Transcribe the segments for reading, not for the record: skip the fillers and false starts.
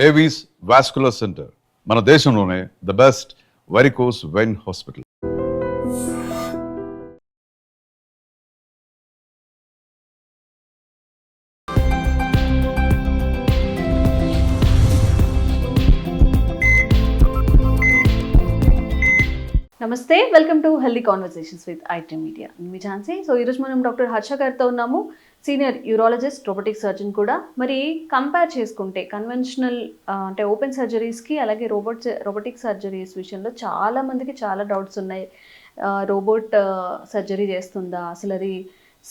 Avis vascular centre మన దేశంలోనే the best varicose vein hospital. నమస్తే, welcome to healthy conversations with IT media. మీ ఛాన్సీ. సో ఈరోజు మనం డాక్టర్ హర్ష గారితో ఉన్నాము, సీనియర్ యూరాలజిస్ట్, రోబోటిక్ సర్జన్ కూడా. మరి కంపేర్ చేసుకుంటే కన్వెన్షనల్ అంటే ఓపెన్ సర్జరీస్కి అలాగే రోబోటిక్ సర్జరీస్ విషయంలో చాలా మందికి చాలా డౌట్స్ ఉన్నాయి. రోబోట్ సర్జరీ చేస్తుందా, అసలు అది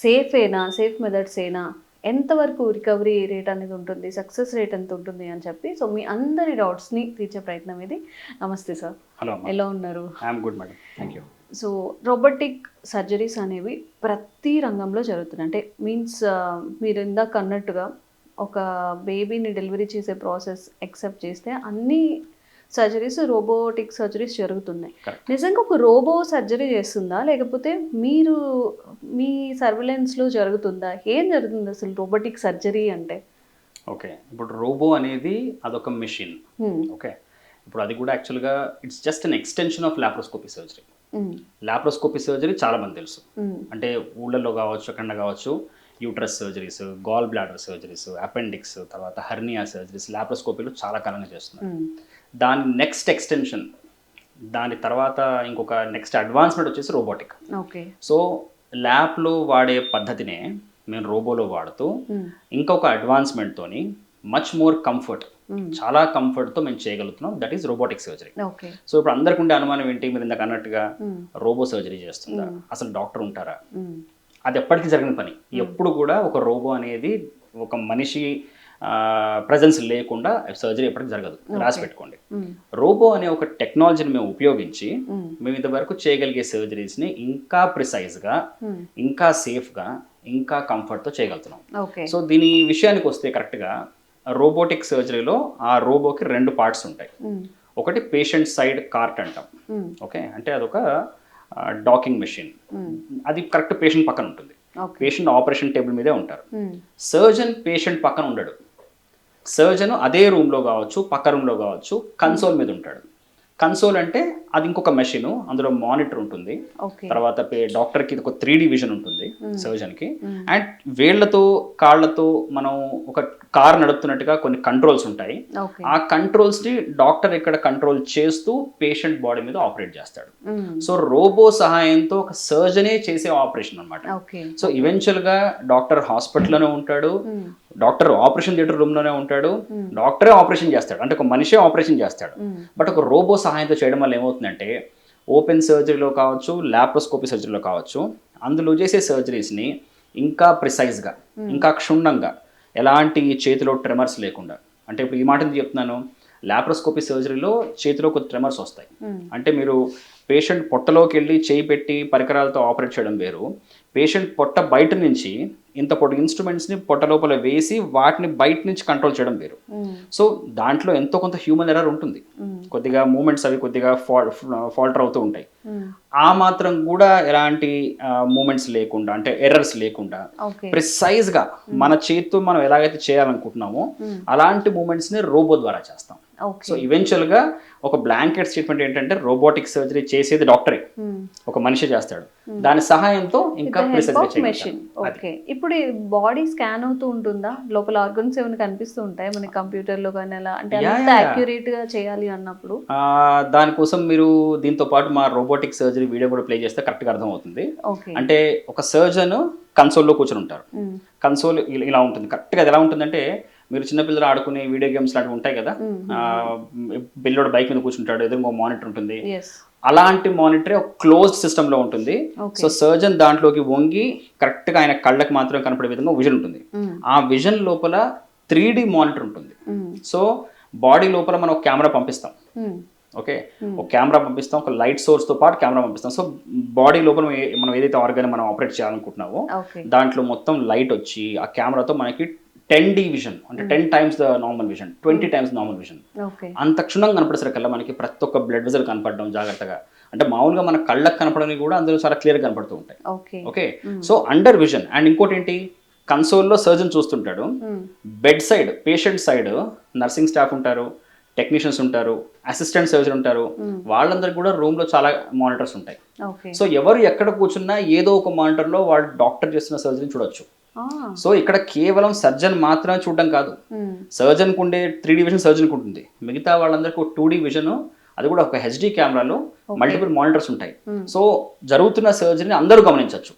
సేఫ్ మెథడ్స్ ఏనా, ఎంతవరకు రికవరీ రేట్ అనేది ఉంటుంది, సక్సెస్ రేట్ ఎంత ఉంటుంది అని చెప్పి, సో మీ అందరి డౌట్స్ని తీర్చే ప్రయత్నం ఇది. నమస్తే సార్. హలో, ఎలా ఉన్నారు? I'm good madam, thank you. So robotic surgeries అనేవి ప్రతి రంగంలో జరుగుతున్నాయి. అంటే మీన్స్ మీరు ఇందాక అన్నట్టుగా ఒక బేబీని డెలివరీ చేసే ప్రాసెస్ ఎక్సెప్ట్ చేస్తే అన్ని సర్జరీస్ రోబోటిక్ సర్జరీస్ జరుగుతున్నాయి. నిజంగా ఒక రోబో సర్జరీ చేస్తుందా, లేకపోతే మీరు మీ సర్విలెన్స్లో జరుగుతుందా? ఏం జరుగుతుంది అసలు రోబోటిక్ సర్జరీ అంటే? ఓకే, ఇప్పుడు రోబో అనేది అదొక మెషిన్. ఓకే, ఇప్పుడు అది కూడా యాక్చువల్గా it's just an extension of laparoscopy surgery. Laparoscopy surgery చాలా మంది తెలుసు, అంటే ఊళ్ళల్లో కావచ్చు, ఎక్కడ కావచ్చు, uterus surgeries, gall bladder surgeries, appendix, తర్వాత హర్నియా సర్జరీస్ లాప్రోస్కోపీలో చాలా కాలంగా చేస్తున్నారు. దాని నెక్స్ట్ ఎక్స్టెన్షన్, దాని తర్వాత ఇంకొక నెక్స్ట్ అడ్వాన్స్మెంట్ వచ్చేసి రోబోటిక్. ఓకే, సో ల్యాబ్లో వాడే పద్ధతినే మేము రోబోలో వాడుతూ ఇంకొక అడ్వాన్స్మెంట్తోని మచ్ మోర్ కంఫర్ట్, చాలా కంఫర్ట్తో మేము చేయగలుగుతున్నాం. That is robotic surgery. So ఇప్పుడు అందరికి ఉండే అనుమానం ఏంటి, మీరు ఇందాక అన్నట్టుగా రోబో సర్జరీ చేస్తుందా, అసలు డాక్టర్ ఉంటారా? అది ఎప్పటికీ జరిగిన పని. ఎప్పుడు కూడా ఒక రోబో అనేది ఒక మనిషి ప్రజెన్స్ లేకుండా సర్జరీ ఎప్పటికీ జరగదు, రాసి పెట్టుకోండి. రోబో అనే ఒక టెక్నాలజీని మేము ఉపయోగించి మేము ఇంతవరకు చేయగలిగే సర్జరీస్ని ఇంకా ప్రిసైజ్గా, ఇంకా సేఫ్గా, ఇంకా కంఫర్ట్తో చేయగలుగుతున్నాం. సో దీని విషయానికి వస్తే కరెక్ట్గా రోబోటిక్ సర్జరీలో ఆ రోబోకి రెండు పార్ట్స్ ఉంటాయి. ఒకటి పేషెంట్ సైడ్ కార్ట్ అంటాం. ఓకే, అంటే అదొక డాకింగ్ మెషిన్. అది కరెక్ట్ పేషెంట్ పక్కన ఉంటుంది. పేషెంట్ ఆపరేషన్ టేబుల్ మీదే ఉంటారు. సర్జన్ పేషెంట్ పక్కన ఉండడు. సర్జన్ అదే రూమ్లో కావచ్చు, పక్క రూమ్లో కావచ్చు, కన్సోల్ మీద ఉంటాడు. కన్సోల్ అంటే అది ఇంకొక మెషిన్, అందులో మానిటర్ ఉంటుంది. తర్వాత డాక్టర్కి ఇది ఒక 3D విజన్ ఉంటుంది సర్జన్కి. అండ్ వేళ్లతో కాళ్ళతో మనం ఒక కార్ నడుపుతున్నట్టుగా కొన్ని కంట్రోల్స్ ఉంటాయి. ఆ కంట్రోల్స్ని డాక్టర్ ఇక్కడ కంట్రోల్ చేస్తూ పేషెంట్ బాడీ మీద ఆపరేట్ చేస్తాడు. సో రోబో సహాయంతో ఒక సర్జనే చేసే ఆపరేషన్ అనమాట. సో ఈవెన్చువల్గా డాక్టర్ హాస్పిటల్లోనే ఉంటాడు, డాక్టర్ ఆపరేషన్ థియేటర్ రూమ్లోనే ఉంటాడు, డాక్టరే ఆపరేషన్ చేస్తాడు, అంటే ఒక మనిషే ఆపరేషన్ చేస్తాడు. బట్ ఒక రోబో సహాయంతో చేయడం వల్ల ఏమవుతుందంటే ఓపెన్ సర్జరీలో కావచ్చు, లాప్రోస్కోపీ సర్జరీలో కావచ్చు, అందులో చేసే సర్జరీస్ని ఇంకా ప్రిసైజ్గా, ఇంకా క్షుణ్ణంగా, ఎలాంటి చేతిలో ట్రెమర్స్ లేకుండా. అంటే ఇప్పుడు ఈ మాట చెప్తున్నాను, లాప్రోస్కోపీ సర్జరీలో చేతిలో కొద్ది ట్రెమర్స్ వస్తాయి. అంటే మీరు పేషెంట్ పొట్టలోకి వెళ్ళి చేయి పెట్టి పరికరాలతో ఆపరేట్ చేయడం వేరు, పేషెంట్ పొట్ట బయట నుంచి ఇంత పొట్టు ఇన్స్ట్రుమెంట్స్ని పొట్ట లోపల వేసి వాటిని బయట నుంచి కంట్రోల్ చేయడం వేరు. సో దాంట్లో ఎంతో కొంత హ్యూమన్ ఎర్రర్ ఉంటుంది, కొద్దిగా మూమెంట్స్ అవి కొద్దిగా ఫాల్టర్ అవుతూ ఉంటాయి. ఆ మాత్రం కూడా ఎలాంటి మూమెంట్స్ లేకుండా, అంటే ఎర్రర్స్ లేకుండా ప్రిసైజ్గా మన చేతితో మనం ఎలాగైతే చేయాలనుకుంటున్నామో అలాంటి మూమెంట్స్ని రోబో ద్వారా చేస్తాం. సో ఈవెన్చువల్గా ఒక బ్లాంకెట్ స్టేట్మెంట్ ఏంటంటే రోబోటిక్ సర్జరీ చేసేది డాక్టరే, ఒక మనిషి చేస్తాడు, దాని సహాయంతో ఇంకా మెషిన్. ఓకే, ఇప్పుడు బాడీ స్కాన్ అవుతూ ఉంటుందా, లోపల ఆర్గన్స్ ఏమైనా కనిపిస్తూ ఉంటాయి మనకి కంప్యూటర్లో కానీ, అలా అంటే అంత యాక్యురేట్ గా చేయాలి అన్నప్పుడు? దానికోసం మీరు దీంతో పాటు మా రోబోటిక్ సర్జరీ వీడియో కూడా ప్లే చేస్తే కరెక్ట్గా అర్థం అవుతుంది. అంటే ఒక సర్జన్ కన్సోల్లో కూర్చొని ఉంటారు. కన్సోల్ ఇలా ఉంటుంది. కరెక్ట్గా అది ఎలా ఉంటుందంటే, మీరు చిన్నపిల్లలు ఆడుకునే వీడియో గేమ్స్ లాంటివి ఉంటాయి కదా, పిల్లోడు బైక్ మీద కూర్చుంటాడు, ఎదురు మానిటర్ ఉంటుంది, అలాంటి మానిటరే ఒక క్లోజ్డ్ సిస్టమ్ లో ఉంటుంది. సో సర్జన్ దాంట్లోకి వంగి కరెక్ట్గా ఆయన కళ్ళకి మాత్రం కనపడే విధంగా విజన్ ఉంటుంది. ఆ విజన్ లోపల 3D మానిటర్ ఉంటుంది. సో బాడీ లోపల మనం ఒక కెమెరా పంపిస్తాం. ఓకే, ఒక కెమెరా పంపిస్తాం, ఒక లైట్ సోర్స్ తో పాటు కెమెరా పంపిస్తాం. సో బాడీ లోపల మనం ఏదైతే ఆర్గాన్ మనం ఆపరేట్ చేయాలనుకుంటున్నామో దాంట్లో మొత్తం లైట్ వచ్చి ఆ కెమెరాతో మనకి 10D విజన్, అంటే 10 times the normal vision, 20 times normal vision, అంత క్షుణ్ణంగా కనపడేసరికల్లా మనకి ప్రతి ఒక్క బ్లడ్ వెజల్ కనపడడం జాగ్రత్తగా, అంటే మామూలుగా మన కళ్ళకు కనపడని కూడా అందులో చాలా క్లియర్గా కనపడుతూ ఉంటాయి. Okay, so under vision. And ఇంకోటి ఏంటి, కన్సోల్లో సర్జన్ చూస్తుంటాడు, bed side patient side nursing staff ఉంటారు, టెక్నీషియన్స్ ఉంటారు, అసిస్టెంట్ సర్జన్ ఉంటారు, వాళ్ళందరికీ కూడా రూమ్లో చాలా మానిటర్స్ ఉంటాయి. ఓకే. సో ఎవరు ఎక్కడ కూర్చున్నా ఏదో ఒక మానిటర్లో వాళ్ళు డాక్టర్ చేస్తున్న సర్జరీని చూడొచ్చు. సో ఇక్కడ కేవలం సర్జన్ మాత్రమే చూడడం కాదు, సర్జన్కు ఉండే 3D విజన్ సర్జన్కి ఉంటుంది, మిగతా వాళ్ళందరికీ 2D విజన్, అది కూడా ఒక హెచ్డి కెమెరాలో మల్టిపుల్ మానిటర్స్ ఉంటాయి. సో జరుగుతున్న సర్జరీని అందరూ గమనించవచ్చు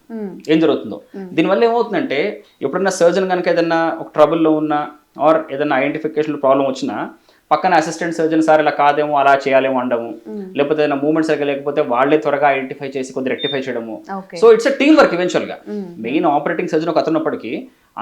ఏం జరుగుతుందో. దీనివల్ల ఏమవుతుందంటే ఎప్పుడన్నా సర్జన్ కనుక ఏదన్నా ఒక ట్రబుల్లో ఉన్నా ఆర్ ఏదైనా ఐడెంటిఫికేషన్ ప్రాబ్లం వచ్చినా పక్కన అసిస్టెంట్ సర్జన్ సార్ ఇలా కాదేమో అలా చేయాలేమో అనడము, లేకపోతే ఏదైనా మూమెంట్ సరిగ్గా లేకపోతే వాళ్ళే త్వరగా ఐడెంటిఫై చేసి కొద్దిగా రెక్టిఫై చేయడము. సో ఇట్స్ టీమ్ వర్క్ ఈవెన్చువల్గా. మెయిన్ ఆపరేటింగ్ సర్జన్ ఒక అతను ఉన్నప్పటికీ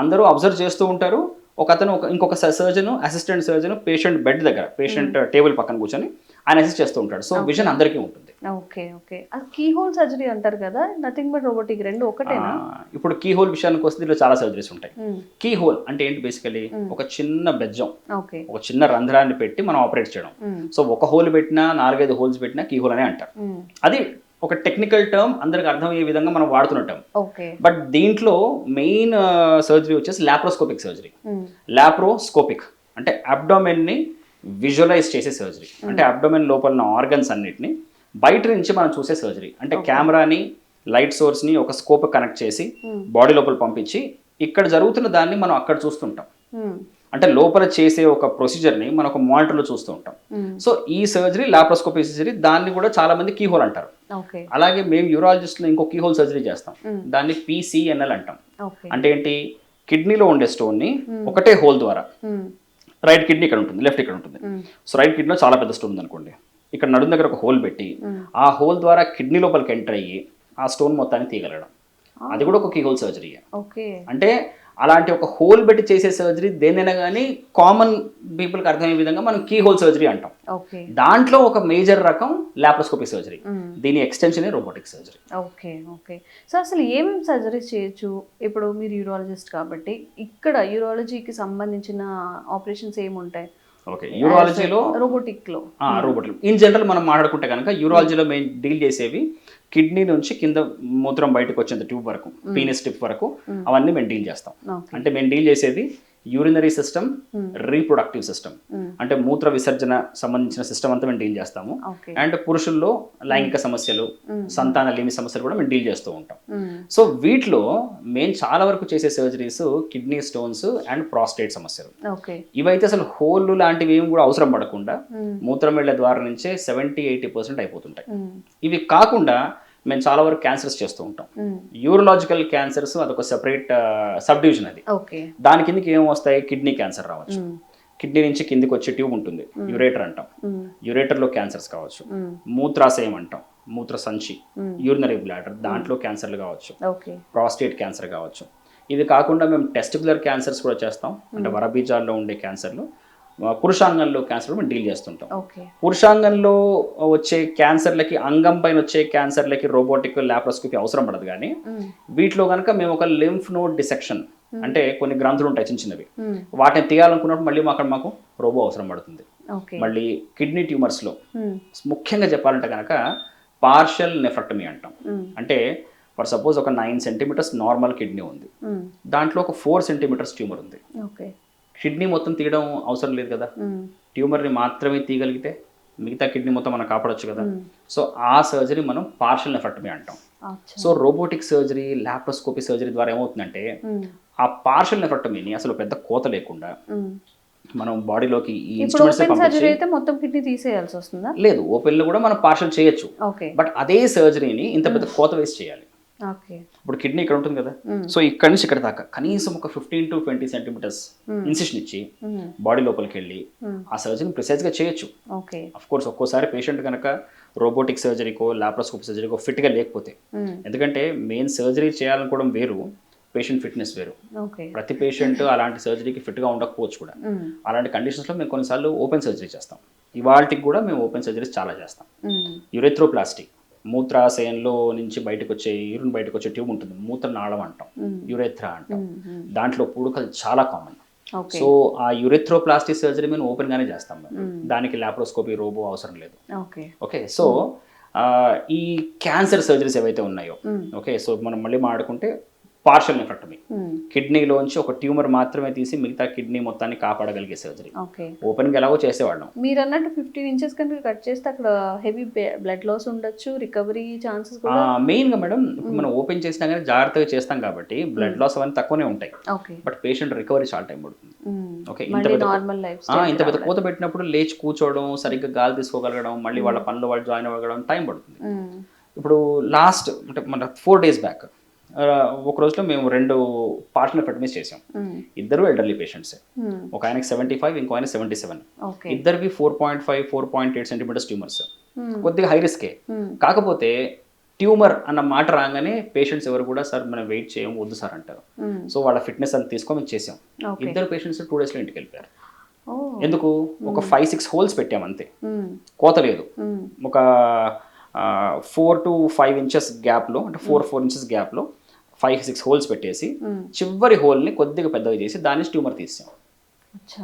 అందరూ అబ్జర్వ్ చేస్తూ ఉంటారు. ఒక అతను ఇంకొక surgeon, assistant surgeon patient bed దగ్గర, పేషెంట్ టేబుల్ పక్కన కూర్చొని ఆయన అసిస్ట్ చేస్తూ ఉంటాడు. సో విజన్ అందరికీ ఉంటుంది. Okay okay. Keyhole surgery అంటారు కదా, నథింగ్ బట్ రోబోటిక్, రెండు ఒకటేనా? ఇప్పుడు కీ హోల్ విషయానికి వస్తే దీనిలో చాలా సర్జరీస్ ఉంటాయి. కీ హోల్ అంటే ఏంటి? బేసికలీ ఒక చిన్న బెజ్జం, ఒక చిన్న రంధ్రాన్ని పెట్టి మనం ఆపరేట్ చేయడం. సో ఒక హోల్ పెట్టినా 4-5 హోల్స్ పెట్టినా కీ హోల్ అనే అంటారు. అది ఒక టెక్నికల్ టర్మ్, అందరికి అర్థమయ్యే విధంగా మనం వాడుతున్న టర్మ్. బట్ దీంట్లో మెయిన్ సర్జరీ వచ్చేసి లాప్రోస్కోపిక్ సర్జరీ. లాప్రోస్కోపిక్ అంటే అబ్డోమెన్ ని విజువలైజ్ చేసే సర్జరీ. అంటే అబ్డోమెన్ లోపల ఉన్న ఆర్గన్స్ అన్నిటిని బయట నుంచి మనం చూసే సర్జరీ. అంటే కెమెరాని, లైట్ సోర్స్ ని ఒక స్కోప్ కనెక్ట్ చేసి బాడీ లోపల పంపించి ఇక్కడ జరుగుతున్న దాన్ని మనం అక్కడ చూస్తుంటాం. అంటే లోపల చేసే ఒక ప్రొసీజర్ని మనం ఒక మానిటర్లో చూస్తూ ఉంటాం. సో ఈ సర్జరీ లాప్రోస్కోపీ సర్జరీ, దాన్ని కూడా చాలా మంది కీహోల్ అంటారు. అలాగే మేము యూరాలజిస్ట్లో ఇంకో కీహోల్ సర్జరీ చేస్తాం, దాన్ని PCNL అంటాం. అంటే ఏంటి? కిడ్నీలో ఉండే స్టోన్ని ఒకటే హోల్ ద్వారా, రైట్ కిడ్నీ ఇక్కడ ఉంటుంది, లెఫ్ట్ ఇక్కడ ఉంటుంది. సో రైట్ కిడ్నీలో చాలా పెద్ద స్టోన్ ఉంది అనుకోండి, ఇక్కడ నడుము దగ్గర ఒక హోల్ పెట్టి ఆ హోల్ ద్వారా కిడ్నీ లోపలికి ఎంటర్ అయ్యి ఆ స్టోన్ మొత్తాన్ని తీయగలడం, అది కూడా ఒక కీహోల్ సర్జరీ. అంటే అలాంటి ఒక హోల్ పెట్టి చేసే సర్జరీ దేనైనా కానీ కామన్ పీపుల్కి అర్థమయ్యే విధంగా మనం కీ హోల్ సర్జరీ అంటాం. దాంట్లో ఒక మేజర్ రకం లాప్రోస్కోపీ సర్జరీ, దీని extension robotic surgery. Okay okay. So అసలు ఏమేమి సర్జరీస్ చేయొచ్చు? ఇప్పుడు మీరు యూరాలజిస్ట్ కాబట్టి ఇక్కడ యూరాలజీకి సంబంధించిన ఆపరేషన్స్ ఏముంటాయి? ఓకే, యూరాలజీలో రోబోటిక్ ఇన్ జనరల్ మనం మాట్లాడుకుంటే కనుక యూరాలజీలో మేము డీల్ చేసేవి కిడ్నీ నుంచి కింద మూత్రం బయటకు వచ్చేంత ట్యూబ్ వరకు, పీనస్ టిప్ వరకు అవన్నీ మేము డీల్ చేస్తాం. అంటే మేము డీల్ చేసేది యూరినరీ సిస్టమ్, రీప్రొడక్టివ్ సిస్టమ్, అంటే మూత్ర విసర్జన సంబంధించిన సిస్టమ్ అంతా మేము డీల్ చేస్తాము. అండ్ పురుషుల్లో లైంగిక సమస్యలు, సంతాన లేమి సమస్యలు కూడా మేము డీల్ చేస్తూ ఉంటాం. సో వీటిలో మేము చాలా వరకు చేసే surgeries kidney stones and prostate సమస్యలు. ఇవైతే అసలు హోల్ లాంటివి ఏమి కూడా అవసరం పడకుండా మూత్రం వెళ్ళే ద్వారా నుంచే 70-80% అయిపోతుంటాయి. ఇవి కాకుండా మేము చాలా వరకు క్యాన్సర్స్ చేస్తూ ఉంటాం. యూరలాజికల్ క్యాన్సర్స్ అదొక సెపరేట్ సబ్ డివిజన్. అది దాని కిందకి ఏం వస్తాయి? కిడ్నీ క్యాన్సర్ రావచ్చు, కిడ్నీ నుంచి కిందికి వచ్చే ట్యూబ్ ఉంటుంది, యురేటర్ అంటాం, యురేటర్లో క్యాన్సర్స్ కావచ్చు, మూత్రాశయం అంటాం, మూత్ర సంచి, యూరినరీ బ్లాడర్, దాంట్లో క్యాన్సర్లు కావచ్చు, ప్రాస్టేట్ క్యాన్సర్ కావచ్చు. ఇది కాకుండా మేము టెస్టికులర్ క్యాన్సర్స్ కూడా చేస్తాం, అంటే వరబీజాల్లో ఉండే క్యాన్సర్లు. పురుషాంగంలో క్యాన్సర్ మేము డీల్ చేస్తుంటాం. పురుషాంగంలో వచ్చే క్యాన్సర్లకి, అంగం పైన వచ్చే క్యాన్సర్లకి రోబోటిక్ లాప్రోస్కోపీ అవసరం పడదు. కానీ వీటిలో కనుక మేము ఒక లింఫ్ నోడ్ డిసెక్షన్, అంటే కొన్ని గ్రంథులు ఉంటాయి చిన్న చిన్నవి, వాటిని తీయాలనుకున్నప్పుడు మళ్ళీ మాకు రోబో అవసరం పడుతుంది. మళ్ళీ కిడ్నీ ట్యూమర్స్లో ముఖ్యంగా చెప్పాలంటే కనుక పార్షియల్ నెఫ్రెక్టమీ అంటాం. అంటే ఫర్ సపోజ్ ఒక 9 సెంటీమీటర్స్ నార్మల్ కిడ్నీ ఉంది, దాంట్లో ఒక 4 సెంటీమీటర్స్ ట్యూమర్ ఉంది. కిడ్నీ మొత్తం తీయడం అవసరం లేదు కదా, ట్యూమర్ని మాత్రమే తీయగలిగితే మిగతా కిడ్నీ మొత్తం మనం కాపాడొచ్చు కదా. సో ఆ సర్జరీ మనం పార్షియల్ నెఫ్రెక్టమీ అంటాం. So robotic surgery, laparoscopy surgery ద్వారా ఏమవుతుందంటే ఆ పార్షియల్ నెఫ్రెక్టమీని అసలు పెద్ద కోత లేకుండా మనం బాడీలోకి ఈ ఇన్స్ట్రుమెంట్స్ మొత్తం కిడ్నీ తీసేయాల్సి వస్తుందా? లేదు, ఓపెన్ లో కూడా మనం పార్షియల్ చేయొచ్చు. బట్ అదే సర్జరీని ఇంత పెద్ద కోత వేసి చేయాలి. ఇప్పుడు కిడ్నీ ఇక్కడ ఉంటుంది కదా, సో ఇక్కడ నుంచి ఇక్కడ దాకా కనీసం ఒక 15-20 సెంటీమీటర్స్ ఇన్సిషన్ ఇచ్చి బాడీ లోపలికి వెళ్ళి ఆ సర్జరీ ప్రిసైజ్ గా చేయొచ్చు. అఫ్ కోర్స్ ఒక్కోసారి పేషెంట్ కనుక రోబోటిక్ సర్జరీకో లాప్రోస్కోపీ సర్జరీకో ఫిట్ గా లేకపోతే, ఎందుకంటే మెయిన్ సర్జరీ చేయాలనుకోవడం వేరు, పేషెంట్ ఫిట్నెస్ వేరు. ప్రతి పేషెంట్ అలాంటి సర్జరీకి ఫిట్ గా ఉండకపోవచ్చు కూడా. అలాంటి కండిషన్స్ లో మేము కొన్నిసార్లు ఓపెన్ సర్జరీ చేస్తాం. ఇవాళకి కూడా మేము ఓపెన్ సర్జరీస్ చాలా చేస్తాం. యురెథ్రోప్లాస్టీ, మూత్రాశయంలో నుంచి బయటకు వచ్చే యూరిన్ బయటకు వచ్చే ట్యూబ్ ఉంటుంది, మూత్ర నాళం అంటాం, యురెథ్రా అంటాం. దాంట్లో పుడుకలు చాలా కామన్. సో ఆ యురెథ్రోప్లాస్టీ సర్జరీ మేము ఓపెన్ గానే చేస్తాం. దానికి లాప్రోస్కోపీ, రోబో అవసరం లేదు. ఓకే, సో ఈ క్యాన్సర్ సర్జరీస్ ఏవైతే ఉన్నాయో, ఓకే, సో మనం మళ్ళీ మాట్లాడుకుంటే పార్షల్ నెఫ్రెక్టమీ, కిడ్నీలోంచి ఒక ట్యూమర్ మాత్రమే తీసి మిగతా కిడ్నీ మొత్తాన్ని కాపాడగలిగే సర్జరీ. ఓకే. ఓపెన్గా ఎలాగో చేసేవాళ్ళం. మీరు అన్నట్టు 15 ఇంచెస్ కనుక కట్ చేస్తే అక్కడ హెవీ బ్లడ్ లాస్ ఉండొచ్చు, రికవరీ ఛాన్సెస్ కూడా. మెయిన్గా మేడం ఇప్పుడు మనం ఓపెన్ చేసినా కానీ జాగ్రత్తగా చేస్తాం కాబట్టి బ్లడ్ లాస్ అవన్నీ తక్కువనే ఉంటాయి. ఓకే. బట్ పేషెంట్ రికవరీ చాలా టైం పడుతుంది. ఓకే. నార్మల్ లైఫ్ ఇంత పెద్ద కూత పెట్టినప్పుడు లేచి కూర్చోవడం, సరిగ్గా గాలి తీసుకోగలగడం, మళ్ళీ వాళ్ళ పనులు వాళ్ళు జాయిన్ అవ్వడం టైం పడుతుంది. ఇప్పుడు లాస్ట్ అంటే మన 4 days బ్యాక్ ఒక రోజులో మేము 2 పార్ట్నర్ ఫెటమీస్ చేసాం. ఇద్దరు ఎల్డర్లీ పేషెంట్స్. ఒక ఆయనకి 75, ఇంకో ఆయన 77. ఇద్దరికి 4.5, 4.8 సెంటీమీటర్స్ ట్యూమర్స్. కొద్దిగా హై రిస్కే. కాకపోతే ట్యూమర్ అన్న మాట రాగానే పేషెంట్స్ ఎవరు కూడా సార్ మనం వెయిట్ చేయం వద్దు సార్ అంటారు. సో వాళ్ళ ఫిట్నెస్ అని తీసుకొని మేము చేసాం. ఇద్దరు పేషెంట్స్ 2 days ఇంటికి వెళ్ళిపోయారు. ఎందుకు? ఒక 5-6 హోల్స్ పెట్టాం అంతే, కోత లేదు. ఒక 4 to 5 inches గ్యాప్లో, అంటే 4 inches గ్యాప్లో 5-6 హోల్స్ పెట్టేసి చివరి హోల్ని కొద్దిగా పెద్దగా చేసి దాన్ని ట్యూమర్ తీసాం.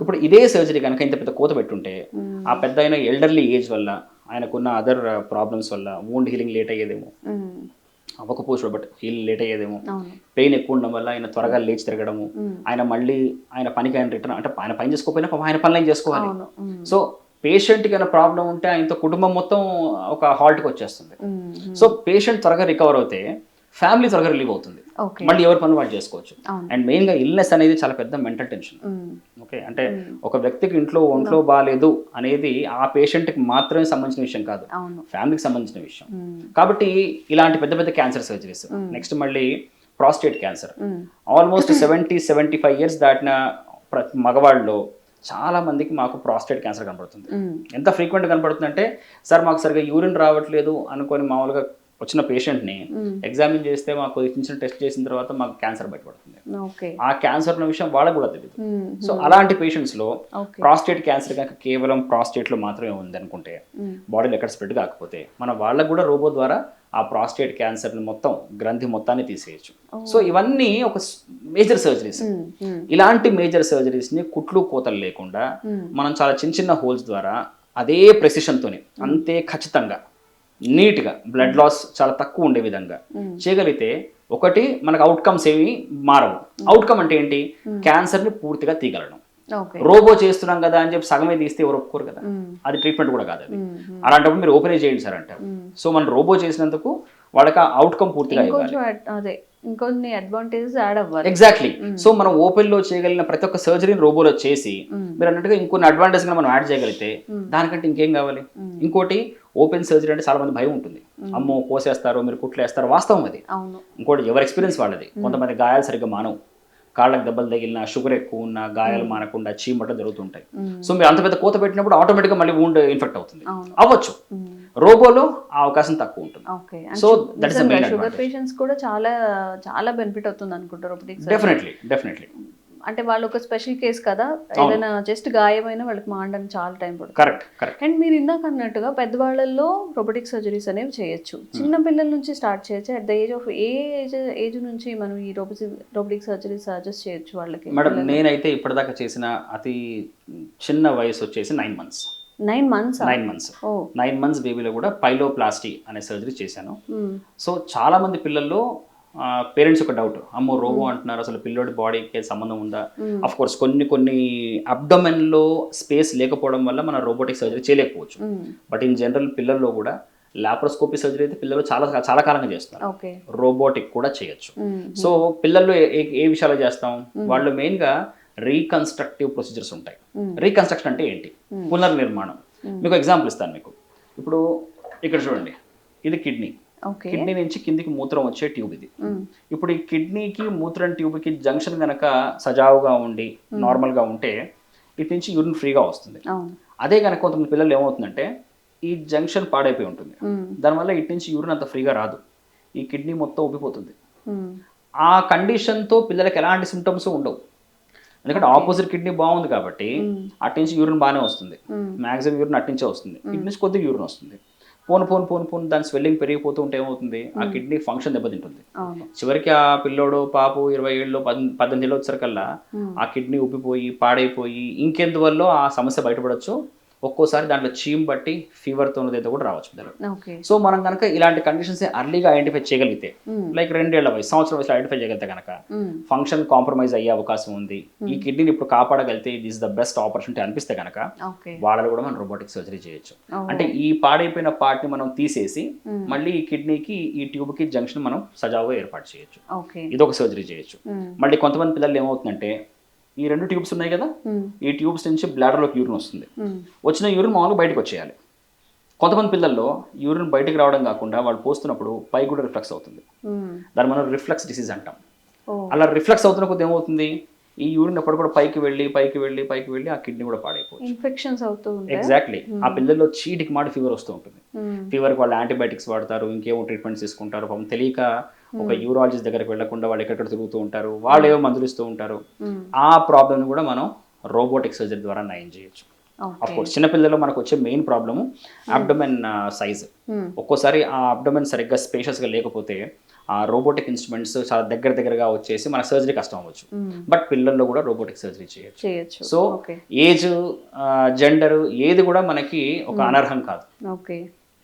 ఇప్పుడు ఇదే సర్జరీ కనుక ఇంత పెద్ద కోత పెట్టుంటే ఆ పెద్ద అయిన ఎల్డర్లీ ఏజ్ వల్ల, ఆయనకున్న అదర్ ప్రాబ్లమ్స్ వల్ల వూండ్ హీలింగ్ లేట్ అయ్యేదేమో, అవ్వకపోవచ్చు బట్ హీల్ లేట్ అయ్యేదేమో, పెయిన్ ఎక్కువ ఉండడం వల్ల ఆయన త్వరగా లేచి తిరగడము, ఆయన మళ్ళీ ఆయన పనికి ఆయన రిటర్న్, అంటే ఆయన పని చేసుకోకపోయినా ఆయన పనులు ఆయన చేసుకోవాలి. సో పేషెంట్కి అయినా ప్రాబ్లం ఉంటే ఆయనతో కుటుంబం మొత్తం ఒక హాల్ట్కి వచ్చేస్తుంది. సో పేషెంట్ త్వరగా రికవర్ అవుతే ఫ్యామిలీ త్వరగా రిలీవ్ అవుతుంది, మళ్ళీ ఎవరి పనులు వాళ్ళు చేసుకోవచ్చు. అండ్ మెయిన్గా ఇల్నెస్ అనేది చాలా పెద్ద మెంటల్ టెన్షన్. ఓకే. అంటే ఒక వ్యక్తికి ఒంట్లో బాగాలేదు అనేది ఆ పేషెంట్కి మాత్రమే సంబంధించిన విషయం కాదు, ఫ్యామిలీకి సంబంధించిన విషయం. కాబట్టి ఇలాంటి పెద్ద పెద్ద క్యాన్సర్ సర్జరీస్. నెక్స్ట్ మళ్ళీ ప్రాస్టేట్ క్యాన్సర్. ఆల్మోస్ట్ 70-75 years దాటిన మగవాళ్ళలో చాలా మందికి మాకు ప్రాస్టేట్ క్యాన్సర్ కనపడుతుంది. ఎంత ఫ్రీక్వెంట్ కనపడుతుంది అంటే, సార్ మాకు సరిగ్గా యూరిన్ రావట్లేదు అనుకొని మామూలుగా వచ్చిన పేషెంట్ని ఎగ్జామిన్ చేస్తే మాకు చిన్న టెస్ట్ చేసిన తర్వాత మాకు క్యాన్సర్ బయటపడుతుంది. ఆ క్యాన్సర్ అన్న విషయం వాళ్ళకు కూడా తెలియదు. సో అలాంటి పేషెంట్స్లో ప్రాస్టేట్ క్యాన్సర్ కనుక కేవలం ప్రాస్టేట్లో మాత్రమే ఉంది అనుకుంటే, బాడీలో ఎక్కడ స్ప్రెడ్ కాకపోతే, మన వాళ్ళకు కూడా రోబో ద్వారా ఆ ప్రాస్టేట్ క్యాన్సర్ని మొత్తం గ్రంథి మొత్తాన్ని తీసేయచ్చు. సో ఇవన్నీ ఒక మేజర్ సర్జరీస్. ఇలాంటి మేజర్ సర్జరీస్ని కుట్లు కోతలు లేకుండా మనం చాలా చిన్న చిన్న హోల్స్ ద్వారా అదే ప్రెసిషన్తోని అంతే ఖచ్చితంగా నీట్గా బ్లడ్ లాస్ చాలా తక్కువ ఉండే విధంగా చేయగలిగితే, ఒకటి మనకు అవుట్కమ్స్ ఏమి మారవు. అవుట్కమ్ అంటే ఏంటి? క్యాన్సర్ని పూర్తిగా తీయగలడం. రోబో చేస్తున్నాం కదా అని చెప్పి సగమే తీస్తే ఎవరు ఒప్పుకోరు కదా, అది ట్రీట్మెంట్ కూడా కాదు. అది అలాంటప్పుడు మీరు ఓపెన్ చేయండి సార్ అంటారు. సో మనం రోబో చేసినందుకు వాళ్ళకి అవుట్కమ్ పూర్తిగా ఇవ్వాలి. ఇంకొన్ని అడ్వాంటేజెస్ యాడ్ అవ్వాలి. ఎగ్జాక్ట్లీ. సో మనం ఓపెన్ లో చేయగలిగిన ప్రతి ఒక్క సర్జరీని రోబోలో చేసి మీరు అన్నట్టుగా ఇంకొన్ని అడ్వాంటేజ్ మనం యాడ్ చేయగలిగితే దానికంటే ఇంకేం కావాలి? ఇంకోటి, ఓపెన్ సర్జరీ అంటే చాలా మంది భయం ఉంటుంది. అమ్మో కోసేస్తారు, మీరు కుట్లు వేస్తారు, వాస్తవం అది. ఇంకోటి ఎవరి ఎక్స్పీరియన్స్ వాళ్ళది. కొంతమంది గాయాలు సరిగ్గా మానవు, కాళ్ళకు దెబ్బలు తగిలిన, షుగర్ ఎక్కువ ఉన్న, గాయాలు మానకుండా చీమట జరుగుతుంటాయి. సో మీరు అంత పెద్ద కోత పెట్టినప్పుడు ఆటోమేటిక్గా మళ్ళీ వూండ్ ఇన్ఫెక్ట్ అవుతుంది, అవ్వచ్చు. రోబోలో ఆ అవకాశం తక్కువ ఉంటుంది. So that is the main advantage. Sugar patients కూడా చాలా చాలా బెనిఫిట్ అవుతుంది అనుకుంటారు రోబోటిక్స్. డెఫినెట్లీ. అంటే వాళ్ళు ఒక స్పెషల్ కేస్ కదా, ఏదైనా జస్ట్ గాయమైన వాళ్ళకి మారడానికి చాలా టైం పడుతుంది. కరెక్ట్. అండ్ మీరు ఇందాక అన్నట్టుగా పెద్దవాళ్ళల్లో రోబోటిక్ సర్జరీస్ అనేవి చేయొచ్చు, చిన్న పిల్లల నుంచి స్టార్ట్ చేయొచ్చు. At the age of age నుంచి మనం ఈ రోబోటిక్ సర్జరీ సజెస్ట్ చేయొచ్చు వాళ్ళకి? మేడం నేనైతే ఇప్పటిదాకా చేసిన అతి చిన్న వయసు వచ్చేసి 9 months. 9 months? 9 months బేబీలో కూడా పైలోప్లాస్టీ అనే సర్జరీ చేశాను. సో చాలా మంది పిల్లల్లో పేరెంట్స్ ఒక డౌట్, అమ్మో రోబో అంటున్నారు, అసలు పిల్లోడి బాడీకి సంబంధం ఉందా? అఫ్ కోర్స్ కొన్ని అబ్డోమెన్ లో స్పేస్ లేకపోవడం వల్ల మనం రోబోటిక్ సర్జరీ చేయలేకపోవచ్చు. బట్ ఇన్ జనరల్ పిల్లల్లో కూడా లాప్రోస్కోపీ సర్జరీ అయితే పిల్లలు చాలా కాలంగా చేస్తున్నారు. రోబోటిక్ కూడా చేయొచ్చు. సో పిల్లల్లో ఏ విషయాలు చేస్తాం? వాళ్ళు మెయిన్ గా రీకన్స్ట్రక్టివ్ ప్రొసీజర్స్ ఉంటాయి. రీకన్స్ట్రక్షన్ అంటే ఏంటి? పునర్నిర్మాణం. మీకు ఎగ్జాంపుల్ ఇస్తాను. మీకు ఇప్పుడు ఇక్కడ చూడండి, ఇది కిడ్నీ. కిడ్నీ నుంచి కిందికి మూత్రం వచ్చే ట్యూబ్ ఇది. ఇప్పుడు ఈ కిడ్నీకి మూత్రం ట్యూబ్కి జంక్షన్ కనుక సజావుగా ఉండి నార్మల్గా ఉంటే ఇటు నుంచి యూరిన్ ఫ్రీగా వస్తుంది. అదే కనుక కొంతమంది పిల్లలు ఏమవుతుందంటే ఈ జంక్షన్ పాడైపోయి ఉంటుంది, దానివల్ల ఇటు నుంచి యూరిన్ అంత ఫ్రీగా రాదు, ఈ కిడ్నీ మొత్తం ఉబ్బిపోతుంది. ఆ కండిషన్తో పిల్లలకి ఎలాంటి సిమ్టమ్స్ ఉండవు, ఎందుకంటే ఆపోజిట్ కిడ్నీ బాగుంది కాబట్టి అటు నుంచి యూరిన్ బాగానే వస్తుంది, మ్యాక్సిమం యూరిన్ అటు నుంచే వస్తుంది, ఇటు నుంచి కొద్దిగా యూరిన్ వస్తుంది. పోను దాని స్వెల్లింగ్ పెరిగిపోతూ ఉంటే ఏమవుతుంది? ఆ కిడ్నీ ఫంక్షన్ దెబ్బతింటుంది. చివరికి ఆ పిల్లోడు పాపు 20 ఏళ్ళు 18 ఏళ్ళు వచ్చేసరికల్లా ఆ కిడ్నీ ఉబ్బిపోయి పాడైపోయి ఇంకెందువల్ల ఆ సమస్య బయటపడచ్చు. ఒక్కోసారి దాంట్లో చీమ్ బట్టి ఫీవర్తో ఉన్నదైతే కూడా రావచ్చు పిల్లలు. ఓకే. సో మనం కనుక ఇలాంటి కండిషన్స్ ఎర్లీగా ఐడెంటిఫై చేయగలిగితే, లైక్ 2 ఏళ్ల వయసు, సంవత్సరం వయసులో ఐడెంటిఫై చేయగలిగితే కనుక ఫంక్షన్ కాంప్రమైజ్ అయ్యే అవకాశం ఉంది. ఈ కిడ్నీని ఇప్పుడు కాపాడగలిగితే దిస్ ద బెస్ట్ ఆపర్చునిటీ అనిపిస్తే కనుక వాళ్ళలో కూడా మనం రోబోటిక్ సర్జరీ చేయొచ్చు. అంటే ఈ పాడైపోయిన పార్ట్ ని మనం తీసేసి మళ్ళీ ఈ కిడ్నీకి ఈ ట్యూబ్ కి జంక్షన్ మనం సజావుగా ఏర్పాటు చేయొచ్చు. ఇదొక సర్జరీ చేయొచ్చు. మళ్ళీ కొంతమంది పిల్లలు ఏమవుతుందంటే ఈ 2 ట్యూబ్స్ ఉన్నాయి కదా, ఈ ట్యూబ్స్ నుంచి బ్లాడర్లోకి యూరిన్ వస్తుంది. వచ్చిన యూరిన్ మామూలుగా బయటకు వచ్చేయాలి. కొంతమంది పిల్లల్లో యూరిన్ బయటకు రావడం కాకుండా వాళ్ళు పోస్తున్నప్పుడు పైకి కూడా రిఫ్లెక్స్ అవుతుంది. దాన్ని మనం రిఫ్లెక్స్ డిసీజ్ అంటాం. అలా రిఫ్లెక్స్ అవుతున్న కొద్ది ఏమవుతుంది, ఈ యూరిన్ ఎప్పుడు కూడా పైకి వెళ్ళి ఆ కిడ్నీ కూడా పాడైపోతుంది. ఇన్ఫెక్షన్స్ అవుతూ ఉంటాయి. ఎగ్జాక్ట్లీ. ఆ పిల్లల్లో చీటికి మాడి ఫీవర్ వస్తూ ఉంటుంది. ఫీవర్కి వాళ్ళు యాంటీబయాటిక్స్ వాడతారు, ఇంకేమో ట్రీట్మెంట్స్ తీసుకుంటారు. పాపం తెలియక ఒక యూరాలజిస్ట్ దగ్గరికి వెళ్లకుండా వాళ్ళు ఎక్కడెక్కడ తిరుగుతూ ఉంటారు, వాళ్ళు ఏవో మందులు ఇస్తూ ఉంటారు. ఆ ప్రాబ్లమ్ని కూడా మనం రోబోటిక్ సర్జరీ ద్వారా నయం చేయొచ్చు. అఫ్ కోర్స్ చిన్నపిల్లల్లో మనకు వచ్చే మెయిన్ ప్రాబ్లము అబ్డోమెన్ సైజ్. ఒక్కోసారి ఆ అబ్డోమెన్ సరిగ్గా స్పేషియస్గా లేకపోతే ఆ రోబోటిక్ ఇన్స్ట్రుమెంట్స్ చాలా దగ్గరగా వచ్చేసి మన సర్జరీ కష్టం అవ్వచ్చు. బట్ పిల్లల్లో కూడా రోబోటిక్ సర్జరీ చేయొచ్చు. సో ఏజ్, జెండర్ ఏది కూడా మనకి ఒక అనర్హం కాదు.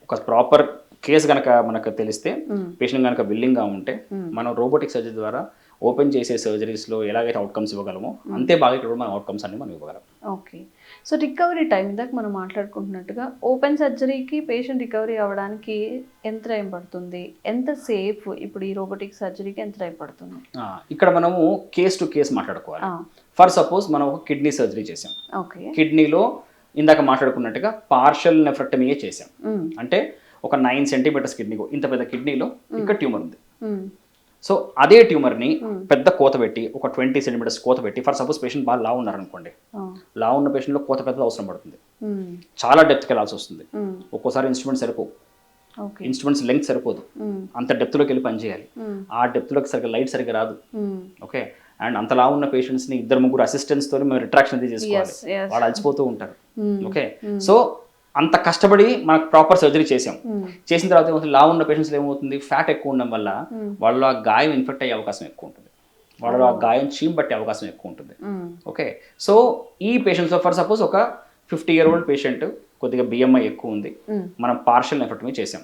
ఒక ప్రాపర్ కేసు కనుక మనకు తెలిస్తే, పేషెంట్ కనుక విల్లింగ్గా ఉంటే మనం రోబోటిక్ సర్జరీ ద్వారా ఓపెన్ చేసే సర్జరీస్లో ఎలాగైతే అవుట్కమ్స్ ఇవ్వగలమో అంతే బాగా ఇక్కడ మన అవుట్కమ్స్ అన్ని మనం ఇవ్వగలం. ఓకే. సో రికవరీ టైం ఇందాక మనం మాట్లాడుకుంటున్నట్టుగా ఓపెన్ సర్జరీకి పేషెంట్ రికవరీ అవ్వడానికి ఎంత టైం పడుతుంది, ఎంత సేఫ్ ఇప్పుడు ఈ రోబోటిక్ సర్జరీకి ఎంత టైం పడుతుంది? ఇక్కడ మనము కేస్ టు కేస్ మాట్లాడుకోవాలి. ఫర్ సపోజ్ మనం ఒక కిడ్నీ సర్జరీ చేసాం. కిడ్నీలో ఇందాక మాట్లాడుకున్నట్టుగా పార్షల్ నెఫ్రెక్టమీయే చేసాం. అంటే ఒక 9 సెంటీమీటర్స్ కిడ్నీ, ఇంత పెద్ద కిడ్నీలో ఇక్కడ ట్యూమర్ ఉంది. సో అదే ట్యూమర్ని పెద్ద కోత పెట్టి ఒక 20 సెంటీమీటర్స్ కోత పెట్టి, ఫర్ సపోజ్ పేషెంట్ బాగా లా ఉన్నారనుకోండి, లా ఉన్న పేషెంట్లో కోత పెద్దది అవసరం పడుతుంది. చాలా డెప్త్కి వెళ్ళాల్సి వస్తుంది. ఒక్కోసారి ఇన్స్ట్రుమెంట్ సరిపోవు, ఇన్స్ట్రుమెంట్స్ లెంగ్త్ సరిపోదు, అంత డెప్త్లోకి వెళ్ళి పనిచేయాలి. ఆ డెప్త్లోకి సరిగ్గా లైట్ సరిగ్గా రాదు. ఓకే. అండ్ అంతలా ఉన్న పేషెంట్స్ని 2-3 అసిస్టెంట్స్తో మేము రిట్రాక్షన్ అది చేసుకోవాలి. వాళ్ళు అలసిపోతూ ఉంటారు. ఓకే. సో అంత కష్టపడి మనకు ప్రాపర్ సర్జరీ చేసాం. చేసిన తర్వాత ఏమవుతుంది, లా ఉన్న పేషెంట్స్లో ఏమవుతుంది, ఫ్యాట్ ఎక్కువ ఉండడం వల్ల వాళ్ళు ఆ గాయం ఇన్ఫెక్ట్ అయ్యే అవకాశం ఎక్కువ ఉంటుంది. వాళ్ళు ఆ గాయం చీమ్ పట్టే అవకాశం ఎక్కువ ఉంటుంది. ఓకే. సో ఈ పేషెంట్స్లో ఫర్ సపోజ్ ఒక 50-year-old పేషెంట్, కొద్దిగా బిఎంఐ ఎక్కువ ఉంది, మనం పార్షల్ నెఫ్రెక్టమీ చేసాం.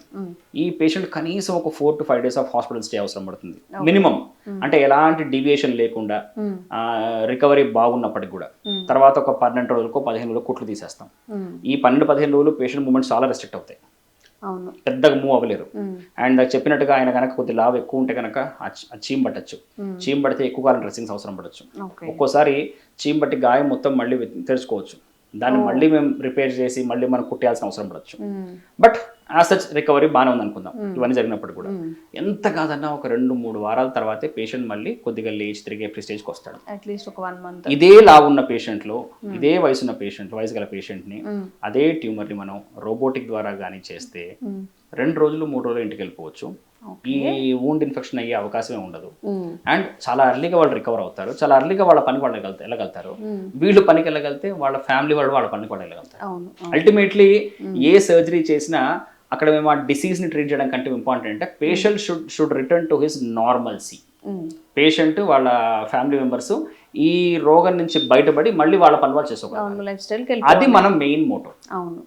ఈ పేషెంట్ కనీసం ఒక 4 to 5 days of hospital stay అవసరం పడుతుంది మినిమం. అంటే ఎలాంటి డీవియేషన్ లేకుండా రికవరీ బాగున్నప్పటికి కూడా తర్వాత ఒక 12 రోజులకో 15 రోజులకు కుట్లు తీసేస్తాం. ఈ 12-15 రోజులు పేషెంట్ మూమెంట్స్ చాలా రెస్ట్రిక్ట్ అవుతాయి, పెద్దగా మూవ్ అవ్వలేరు. అండ్ చెప్పినట్టుగా ఆయన కనుక కొద్ది లావ్ ఎక్కువ ఉంటే కనుక చీమ్ పట్టచ్చు. చీమ్ పడితే ఎక్కువ కాలం డ్రెస్సింగ్స్ అవసరం పడచ్చు. ఒక్కోసారి చీమ్ పట్టి గాయం మొత్తం మళ్ళీ తెరుచుకోవచ్చు. దాన్ని మళ్ళీ మేము రిపేర్ చేసి మళ్ళీ మనం కుట్టేయాల్సిన అవసరం పడచ్చు. బట్ యాజ్ సచ్ రికవరీ బాగానే ఉంది అనుకుందాం. ఇవన్నీ జరిగినప్పుడు కూడా ఎంత కాదన్నా ఒక 2-3 వారాల తర్వాతే పేషెంట్ మళ్ళీ కొద్దిగా లేచి తిరిగే స్టేజ్కి వస్తాడు. అట్లీస్ట్ ఒక 1 month. ఇదే లావు ఉన్న పేషెంట్లో, ఇదే వయసు గల పేషెంట్ని అదే ట్యూమర్ని మనం రోబోటిక్ ద్వారా కానీ చేస్తే 2 రోజులు 3 రోజులు ఇంటికి వెళ్ళిపోవచ్చు. ఈ వూండ్ ఇన్ఫెక్షన్ అయ్యే అవకాశమే ఉండదు. అండ్ చాలా అర్లీగా వాళ్ళు రికవర్ అవుతారు. చాలా అర్లీగా వాళ్ళ పనికి వాళ్ళు వెళ్ళగలుగుతారు. వీళ్ళు పనికి వెళ్ళగలిగితే వాళ్ళ ఫ్యామిలీ వాళ్ళు వాళ్ళ పనికి వాళ్ళు వెళ్ళగలుగుతారు. అల్టిమేట్లీ ఏ సర్జరీ చేసినా అక్కడ మేము ఆ డిసీజ్ని ట్రీట్ చేయడం కంటే ఇంపార్టెంట్ అంటే patient should return to his normalcy. Patient వాళ్ళ ఫ్యామిలీ మెంబర్స్ ఈ రోగం నుంచి బయటపడి మళ్ళీ వాళ్ళ పని వాళ్ళు చేసుకోవాలి. అది మనం మెయిన్ మోటో. అవును.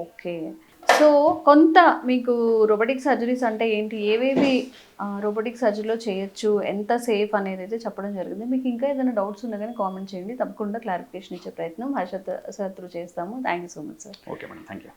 ఓకే. సో కొంత మీకు రోబోటిక్ సర్జరీస్ అంటే ఏంటి, ఏవేవి రోబోటిక్ సర్జరీలో చేయొచ్చు, ఎంత సేఫ్ అనేది అయితే చెప్పడం జరిగింది. మీకు ఇంకా ఏదైనా డౌట్స్ ఉన్నా కానీ కామెంట్ చేయండి, తప్పకుండా క్లారిఫికేషన్ ఇచ్చే ప్రయత్నం హర్షత్ సార్ త్రూ చేస్తాము. Thank you so much sir. Okay madam, thank you.